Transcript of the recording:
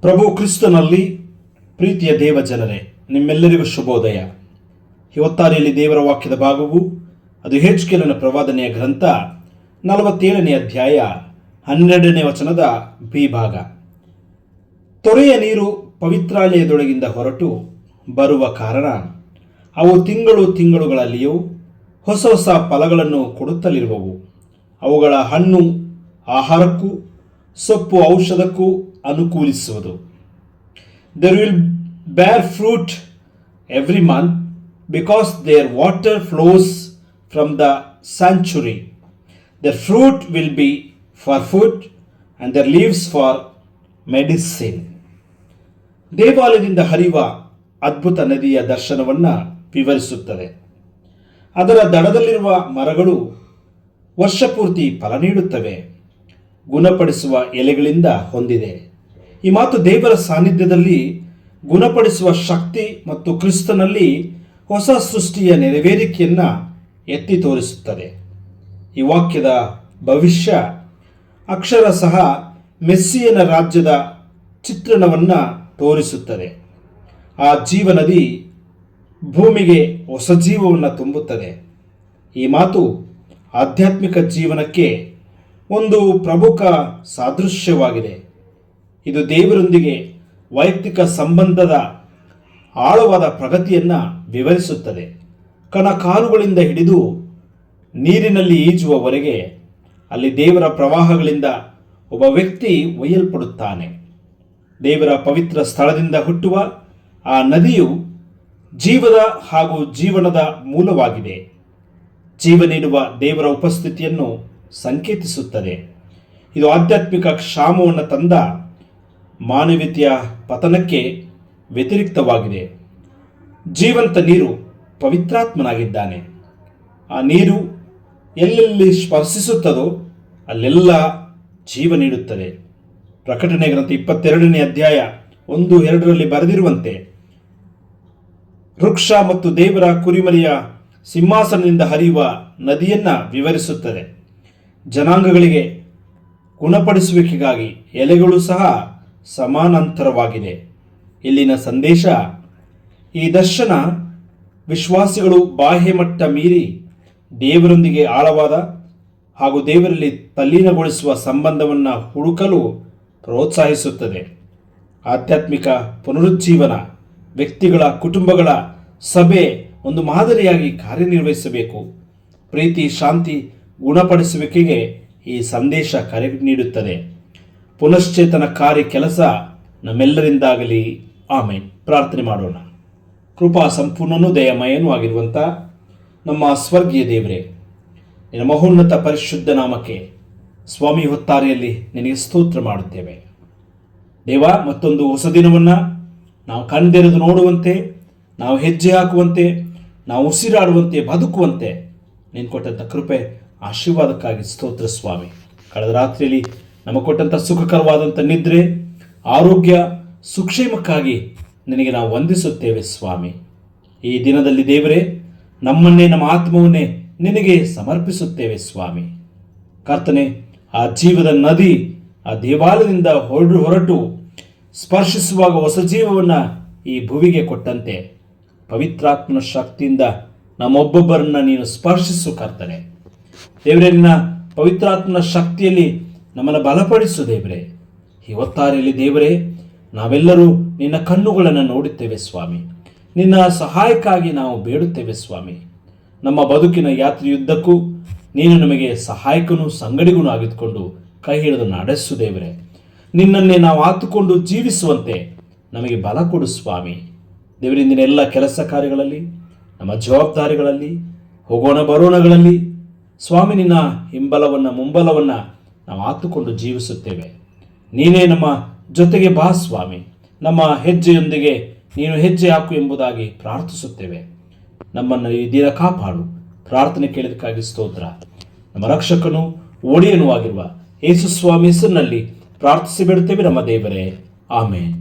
ಪ್ರಭು ಕ್ರಿಸ್ತನಲ್ಲಿ ಪ್ರೀತಿಯ ದೇವ ಜನರೇ, ನಿಮ್ಮೆಲ್ಲರಿಗೂ ಶುಭೋದಯ. ಇವತ್ತಾರಿಯಲ್ಲಿ ದೇವರ ವಾಕ್ಯದ ಭಾಗವು ಅದು ಯೆಹೆಜ್ಕೇಲನ ಪ್ರವಾದನೆಯ ಗ್ರಂಥ 47ನೇ ಅಧ್ಯಾಯ 12ನೇ ವಚನದ ಬಿ ಭಾಗ. ತೊರೆಯ ನೀರು ಪವಿತ್ರಾಲಯದೊಳಗಿಂದ ಹೊರಟು ಬರುವ ಕಾರಣ ಅವು ತಿಂಗಳುಗಳಲ್ಲಿಯೂ ಹೊಸ ಹೊಸ ಫಲಗಳನ್ನು ಕೊಡುತ್ತಲಿರುವವು. ಅವುಗಳ ಹಣ್ಣು ಆಹಾರಕ್ಕೂ ಸೊಪ್ಪು ಔಷಧಕ್ಕೂ ಅನುಕೂಲಿಸುವುದು. There will bear fruit every month because their water flows from the sanctuary. Their fruit will be for food and their leaves for medicine. ದೇವಾಲಯದಿಂದ ಹರಿಯುವ ಅದ್ಭುತ ನದಿಯ ದರ್ಶನವನ್ನು ವಿವರಿಸುತ್ತದೆ. ಅದರ ದಡದಲ್ಲಿರುವ ಮರಗಳು ವರ್ಷಪೂರ್ತಿ ಫಲ ನೀಡುತ್ತವೆ, ಗುಣಪಡಿಸುವ ಎಲೆಗಳಿಂದ ಹೊಂದಿದೆ. ಈ ಮಾತು ದೇವರ ಸಾನ್ನಿಧ್ಯದಲ್ಲಿ ಗುಣಪಡಿಸುವ ಶಕ್ತಿ ಮತ್ತು ಕ್ರಿಸ್ತನಲ್ಲಿ ಹೊಸ ಸೃಷ್ಟಿಯ ನೆರವೇರಿಕೆಯನ್ನು ಎತ್ತಿ ತೋರಿಸುತ್ತದೆ. ಈ ವಾಕ್ಯದ ಭವಿಷ್ಯ ಅಕ್ಷರಶಃ ಮೆಸ್ಸಿಯನ ರಾಜ್ಯದ ಚಿತ್ರಣವನ್ನು ತೋರಿಸುತ್ತದೆ. ಆ ಜೀವನದಿ ಭೂಮಿಗೆ ಹೊಸ ಜೀವವನ್ನು ತುಂಬುತ್ತದೆ. ಈ ಮಾತು ಆಧ್ಯಾತ್ಮಿಕ ಜೀವನಕ್ಕೆ ಒಂದು ಪ್ರಮುಖ ಸಾದೃಶ್ಯವಾಗಿದೆ. ಇದು ದೇವರೊಂದಿಗೆ ವೈಯಕ್ತಿಕ ಸಂಬಂಧದ ಆಳವಾದ ಪ್ರಗತಿಯನ್ನು ವಿವರಿಸುತ್ತದೆ. ಕಣಕಾಲುಗಳಿಂದ ಹಿಡಿದು ನೀರಿನಲ್ಲಿ ಈಜುವವರೆಗೆ ಅಲ್ಲಿ ದೇವರ ಪ್ರವಾಹಗಳಿಂದ ಒಬ್ಬ ವ್ಯಕ್ತಿ ಒಯ್ಯಲ್ಪಡುತ್ತಾನೆ. ದೇವರ ಪವಿತ್ರ ಸ್ಥಳದಿಂದ ಹುಟ್ಟುವ ಆ ನದಿಯು ಜೀವದ ಹಾಗೂ ಜೀವನದ ಮೂಲವಾಗಿದೆ. ಜೀವ ನೀಡುವ ದೇವರ ಉಪಸ್ಥಿತಿಯನ್ನು ಸಂಕೇತಿಸುತ್ತದೆ. ಇದು ಆಧ್ಯಾತ್ಮಿಕ ಕ್ಷಾಮವನ್ನು ತಂದ ಮಾನವೀಯತೆಯ ಪತನಕ್ಕೆ ವ್ಯತಿರಿಕ್ತವಾಗಿದೆ. ಜೀವಂತ ನೀರು ಪವಿತ್ರಾತ್ಮನಾಗಿದ್ದಾನೆ. ಆ ನೀರು ಎಲ್ಲೆಲ್ಲಿ ಸ್ಪರ್ಶಿಸುತ್ತದೋ ಅಲ್ಲೆಲ್ಲ ಜೀವ ನೀಡುತ್ತದೆ. ಪ್ರಕಟಣೆ ಗ್ರಂಥ 22ನೇ ಅಧ್ಯಾಯ 1-2ರಲ್ಲಿ ಬರೆದಿರುವಂತೆ ವೃಕ್ಷ ಮತ್ತು ದೇವರ ಕುರಿಮರಿಯ ಸಿಂಹಾಸನದಿಂದ ಹರಿಯುವ ನದಿಯನ್ನು ವಿವರಿಸುತ್ತದೆ. ಜನಾಂಗಗಳಿಗೆ ಗುಣಪಡಿಸುವಿಕೆಗಾಗಿ ಎಲೆಗಳು ಸಹ ಸಮಾನಾಂತರವಾಗಿದೆ. ಇಲ್ಲಿನ ಸಂದೇಶ, ಈ ದರ್ಶನ ವಿಶ್ವಾಸಿಗಳು ಬಾಹ್ಯ ಮಟ್ಟ ಮೀರಿ ದೇವರೊಂದಿಗೆ ಆಳವಾದ ಹಾಗೂ ದೇವರಲ್ಲಿ ತಲ್ಲೀನಗೊಳಿಸುವ ಸಂಬಂಧವನ್ನು ಹುಡುಕಲು ಪ್ರೋತ್ಸಾಹಿಸುತ್ತದೆ. ಆಧ್ಯಾತ್ಮಿಕ ಪುನರುಜ್ಜೀವನ ವ್ಯಕ್ತಿಗಳ, ಕುಟುಂಬಗಳ, ಸಭೆ ಒಂದು ಮಾದರಿಯಾಗಿ ಕಾರ್ಯನಿರ್ವಹಿಸಬೇಕು. ಪ್ರೀತಿ, ಶಾಂತಿ, ಗುಣಪಡಿಸುವಿಕೆಗೆ ಈ ಸಂದೇಶ ಕರೆ ನೀಡುತ್ತದೆ. ಪುನಶ್ಚೇತನಕಾರಿ ಕೆಲಸ ನಮ್ಮೆಲ್ಲರಿಂದಾಗಲಿ. ಆಮೇನ್. ಪ್ರಾರ್ಥನೆ ಮಾಡೋಣ. ಕೃಪಾ ಸಂಪೂರ್ಣನೂ ದಯಮಯನೂ ಆಗಿರುವಂಥ ನಮ್ಮ ಸ್ವರ್ಗೀಯ ದೇವರೇ, ನಿನ್ನ ಮಹೋನ್ನತ ಪರಿಶುದ್ಧ ನಾಮಕ್ಕೆ ಸ್ವಾಮಿ ಹೊತ್ತಾರೆಯಲ್ಲಿ ನಿನಗೆ ಸ್ತೋತ್ರ ಮಾಡುತ್ತೇವೆ. ದೇವ, ಮತ್ತೊಂದು ಹೊಸ ದಿನವನ್ನು ನಾವು ಕಣ್ದೆರೆದು ನೋಡುವಂತೆ, ನಾವು ಹೆಜ್ಜೆ ಹಾಕುವಂತೆ, ನಾವು ಉಸಿರಾಡುವಂತೆ, ಬದುಕುವಂತೆ ನೀನು ಕೊಟ್ಟಂಥ ಕೃಪೆ, ಆಶೀರ್ವಾದಕ್ಕಾಗಿ ಸ್ತೋತ್ರ ಸ್ವಾಮಿ. ಕಳೆದ ರಾತ್ರಿಯಲ್ಲಿ ನಮಗೆ ಕೊಟ್ಟಂಥ ಸುಖಕರವಾದಂಥ ನಿದ್ರೆ, ಆರೋಗ್ಯ, ಸುಕ್ಷೇಮಕ್ಕಾಗಿ ನಿನಗೆ ನಾವು ವಂದಿಸುತ್ತೇವೆ ಸ್ವಾಮಿ. ಈ ದಿನದಲ್ಲಿ ದೇವರೇ, ನಮ್ಮನ್ನೇ, ನಮ್ಮ ಆತ್ಮವನ್ನೇ ನಿನಗೆ ಸಮರ್ಪಿಸುತ್ತೇವೆ ಸ್ವಾಮಿ. ಕರ್ತನೆ, ಆ ಜೀವದ ನದಿ ಆ ದೇವಾಲಯದಿಂದ ಹೊರಟು ಸ್ಪರ್ಶಿಸುವಾಗ ಹೊಸ ಜೀವವನ್ನು ಈ ಭುವಿಗೆ ಕೊಟ್ಟಂತೆ ಪವಿತ್ರಾತ್ಮನ ಶಕ್ತಿಯಿಂದ ನಮ್ಮೊಬ್ಬೊಬ್ಬರನ್ನ ನೀನು ಸ್ಪರ್ಶಿಸು ಕರ್ತನೆ. ದೇವರೇ, ನಿನ್ನ ಪವಿತ್ರಾತ್ಮನ ಶಕ್ತಿಯಲ್ಲಿ ನಮ್ಮನ್ನು ಬಲಪಡಿಸು ದೇವರೇ. ಈ ಹೊತ್ತಾರೆಯಲ್ಲಿ ದೇವರೇ, ನಾವೆಲ್ಲರೂ ನಿನ್ನ ಕಣ್ಣುಗಳನ್ನು ನೋಡುತ್ತೇವೆ ಸ್ವಾಮಿ. ನಿನ್ನ ಸಹಾಯಕ್ಕಾಗಿ ನಾವು ಬೇಡುತ್ತೇವೆ ಸ್ವಾಮಿ. ನಮ್ಮ ಬದುಕಿನ ಯಾತ್ರೆಯುದ್ದಕ್ಕೂ ನೀನು ನಮಗೆ ಸಹಾಯಕನೂ ಸಂಗಡಿಗೂ ಆಗಿದ್ದುಕೊಂಡು ಕೈ ಹಿಡಿದು ನಡೆಸು ದೇವರೇ. ನಿನ್ನನ್ನೇ ನಾವು ಆತುಕೊಂಡು ಜೀವಿಸುವಂತೆ ನಮಗೆ ಬಲ ಕೊಡು ಸ್ವಾಮಿ. ದೇವರಿಂದಿನ ಎಲ್ಲ ಕೆಲಸ ಕಾರ್ಯಗಳಲ್ಲಿ, ನಮ್ಮ ಜವಾಬ್ದಾರಿಗಳಲ್ಲಿ, ಹೋಗೋಣ ಬರೋಣಗಳಲ್ಲಿ ಸ್ವಾಮಿ ನಿನ್ನ ಹಿಂಬಲವನ್ನು, ಮುಂಬಲವನ್ನು ನಾವು ಆತುಕೊಂಡು ಜೀವಿಸುತ್ತೇವೆ. ನೀನೇ ನಮ್ಮ ಜೊತೆಗೆ ಬಾ ಸ್ವಾಮಿ. ನಮ್ಮ ಹೆಜ್ಜೆಯೊಂದಿಗೆ ನೀನು ಹೆಜ್ಜೆ ಹಾಕು ಎಂಬುದಾಗಿ ಪ್ರಾರ್ಥಿಸುತ್ತೇವೆ. ನಮ್ಮನ್ನು ಈ ದಿನ ಕಾಪಾಡು. ಪ್ರಾರ್ಥನೆ ಕೇಳಿದಕ್ಕಾಗಿ ಸ್ತೋತ್ರ. ನಮ್ಮ ರಕ್ಷಕನು, ಒಡೆಯನೂ ಆಗಿರುವ ಯೇಸು ಸ್ವಾಮಿ ಹೆಸರಿನಲ್ಲಿ ಪ್ರಾರ್ಥಿಸಿ ಬಿಡುತ್ತೇವೆ ನಮ್ಮ ದೇವರೇ. ಆಮೇನ್.